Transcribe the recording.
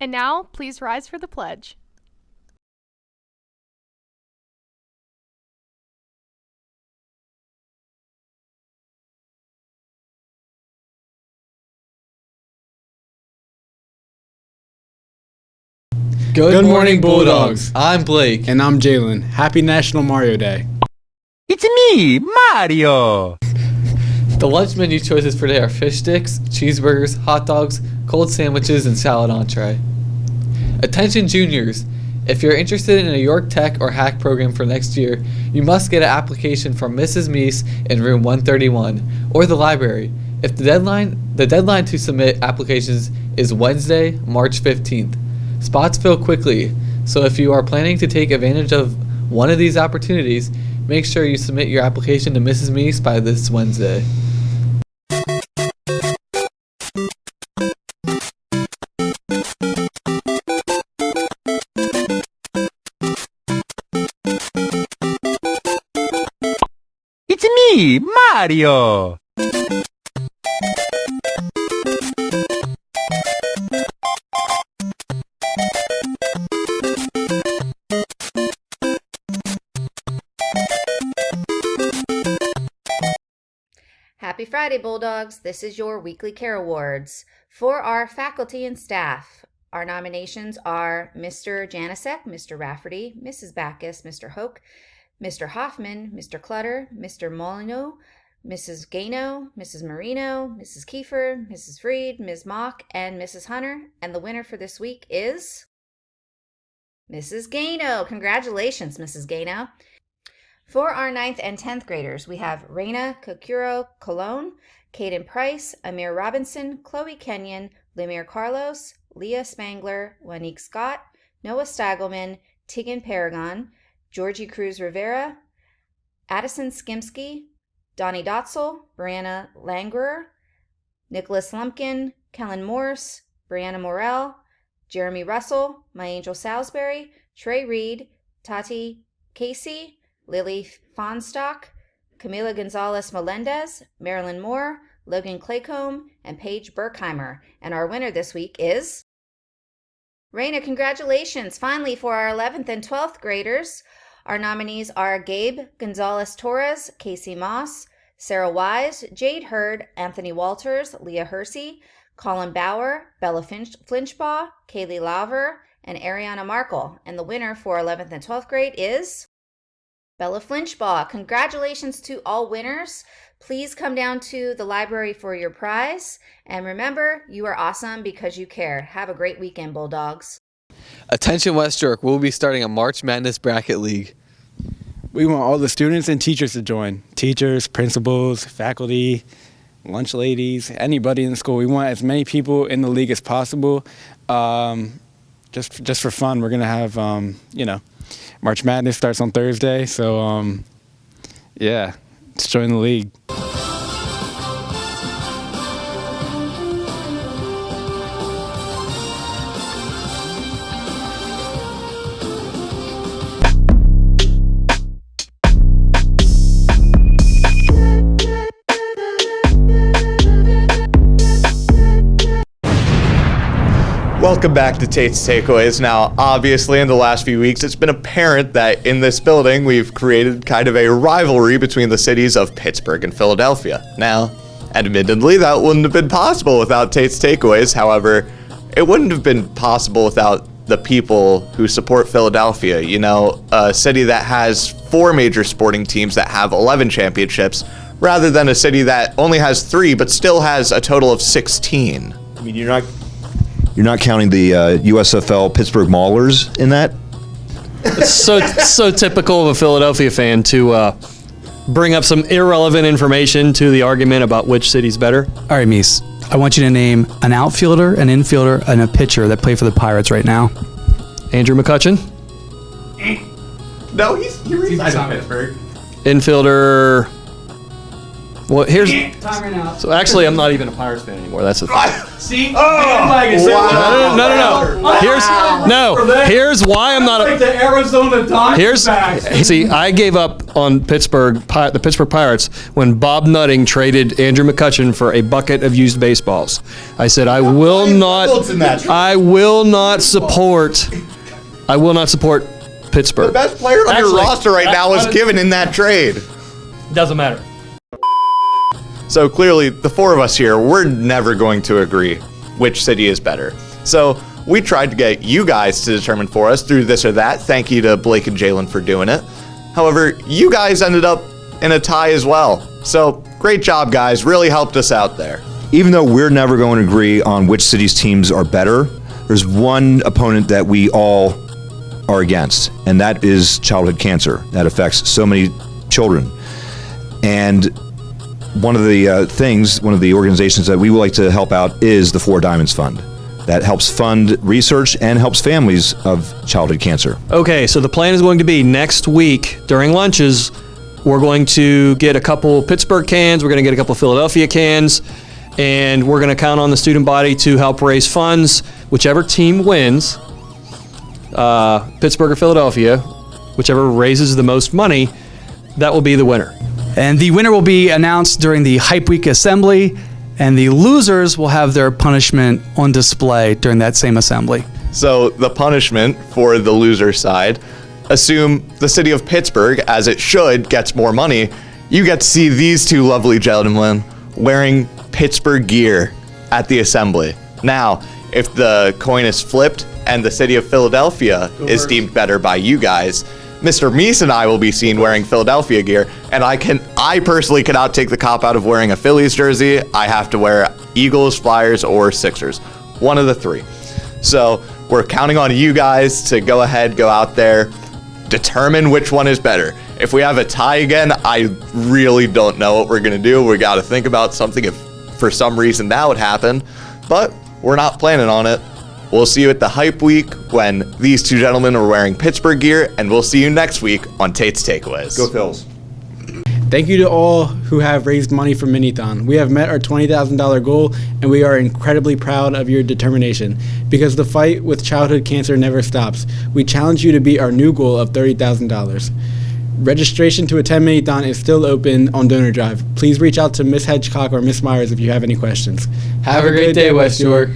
And now, please rise for the pledge. Good morning, Bulldogs. I'm Blake. And I'm Jalen. Happy National Mario Day. It's me, Mario! The lunch menu choices for today are fish sticks, cheeseburgers, hot dogs, cold sandwiches, and salad entree. Attention juniors, if you're interested in a York Tech or Hack program for next year, you must get an application from Mrs. Meese in room 131 or the library. If the deadline to submit applications is Wednesday, March 15th. Spots fill quickly, so if you are planning to take advantage of one of these opportunities, make sure you submit your application to Mrs. Meese by this Wednesday. It's me, Mario! Happy Friday, Bulldogs. This is your weekly care awards for our faculty and staff. Our nominations are Mr. Janicek, Mr. Rafferty, Mrs. Backus, Mr. Hoke, Mr. Hoffman, Mr. Clutter, Mr. Molino, Mrs. Gano, Mrs. Marino, Mrs. Kiefer, Mrs. Freed, Ms. Mock, and Mrs. Hunter. And the winner for this week is Mrs. Gano. Congratulations, Mrs. Gano. For our 9th and 10th graders, we have Raina Kokuro Colon, Caden Price, Amir Robinson, Chloe Kenyon, Lemire Carlos, Leah Spangler, Wanique Scott, Noah Stagelman, Tegan Paragon, Georgie Cruz Rivera, Addison Skimsky, Donnie Dotzel, Brianna Langerer, Nicholas Lumpkin, Kellen Morse, Brianna Morell, Jeremy Russell, My Angel Salisbury, Trey Reed, Tati Casey, Lily Fonstock, Camila Gonzalez Melendez, Marilyn Moore, Logan Claycomb, and Paige Berkheimer. And our winner this week is Raina. Congratulations! Finally, for our 11th and 12th graders, our nominees are Gabe Gonzalez Torres, Casey Moss, Sarah Wise, Jade Hurd, Anthony Walters, Leah Hersey, Colin Bauer, Bella Flinchbaugh, Kaylee Lauver, and Ariana Markle. And the winner for 11th and 12th grade is Bella Flinchbaugh. Congratulations to all winners. Please come down to the library for your prize. And remember, you are awesome because you care. Have a great weekend, Bulldogs. Attention West York, we'll be starting a March Madness Bracket League. We want all the students and teachers to join. Teachers, principals, faculty, lunch ladies, anybody in the school. We want as many people in the league as possible. Just for fun, we're going to have, March Madness starts on Thursday, so let's join the league. Welcome back to Tate's Takeaways. Now, obviously, in the last few weeks, it's been apparent that in this building, we've created kind of a rivalry between the cities of Pittsburgh and Philadelphia. Now, admittedly, that wouldn't have been possible without Tate's Takeaways. However, it wouldn't have been possible without the people who support Philadelphia. You know, a city that has 4 major sporting teams that have 11 championships, rather than a city that only has 3 but still has a total of 16. I mean, you're not counting the USFL Pittsburgh Maulers in that? It's so typical of a Philadelphia fan to bring up some irrelevant information to the argument about which city's better. All right, Mies. I want you to name an outfielder, an infielder, and a pitcher that play for the Pirates right now. Andrew McCutchen. No, he resides in Pittsburgh. Infielder Well, here's. Time right now. So actually, I'm not even a Pirates fan anymore. That's the thing. See? No. Here's why I'm not. Like the Arizona Diamondbacks. See, I gave up on the Pittsburgh Pirates when Bob Nutting traded Andrew McCutchen for a bucket of used baseballs. I said I will not support Pittsburgh. The best player on your roster right now was given in that trade. Doesn't matter. So clearly, the four of us here, we're never going to agree which city is better. So we tried to get you guys to determine for us through this or that. Thank you to Blake and Jalen for doing it. However, you guys ended up in a tie as well. So great job, guys. Really helped us out there. Even though we're never going to agree on which city's teams are better, there's one opponent that we all are against, and that is childhood cancer. That affects so many children. And one of the organizations that we would like to help out is the Four Diamonds Fund. That helps fund research and helps families of childhood cancer. Okay, so the plan is going to be next week during lunches, we're going to get a couple Pittsburgh cans, we're going to get a couple Philadelphia cans, and we're going to count on the student body to help raise funds. Whichever team wins, Pittsburgh or Philadelphia, whichever raises the most money, that will be the winner. And the winner will be announced during the Hype Week assembly, and the losers will have their punishment on display during that same assembly. So the punishment for the loser side, assume the city of Pittsburgh, as it should, gets more money. You get to see these two lovely gentlemen wearing Pittsburgh gear at the assembly. Now, if the coin is flipped and the city of Philadelphia is deemed better by you guys, Mr. Meese and I will be seen wearing Philadelphia gear, and I personally cannot take the cop out of wearing a Phillies jersey. I have to wear Eagles, Flyers, or Sixers. One of the three. So we're counting on you guys to go ahead, go out there, determine which one is better. If we have a tie again, I really don't know what we're going to do. We got to think about something if for some reason that would happen, but we're not planning on it. We'll see you at the Hype Week when these two gentlemen are wearing Pittsburgh gear, and we'll see you next week on Tate's Takeaways. Go Phils. Thank you to all who have raised money for Minithon. We have met our $20,000 goal, and we are incredibly proud of your determination. Because the fight with childhood cancer never stops, we challenge you to beat our new goal of $30,000. Registration to attend Minithon is still open on Donor Drive. Please reach out to Miss Hedgecock or Miss Myers if you have any questions. Have a great day, West York.